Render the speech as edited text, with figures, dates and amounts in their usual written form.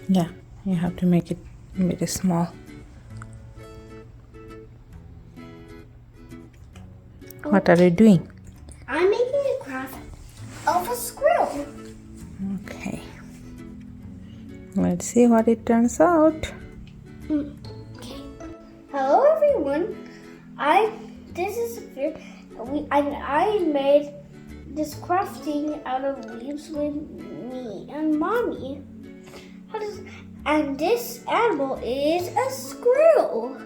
Yeah, you have to make it very small. What are you doing? I'm making a craft of a squirrel. Okay. Let's see what it turns out. Okay. Hello everyone. I made this crafting out of leaves with me and mommy. And this animal is a squirrel.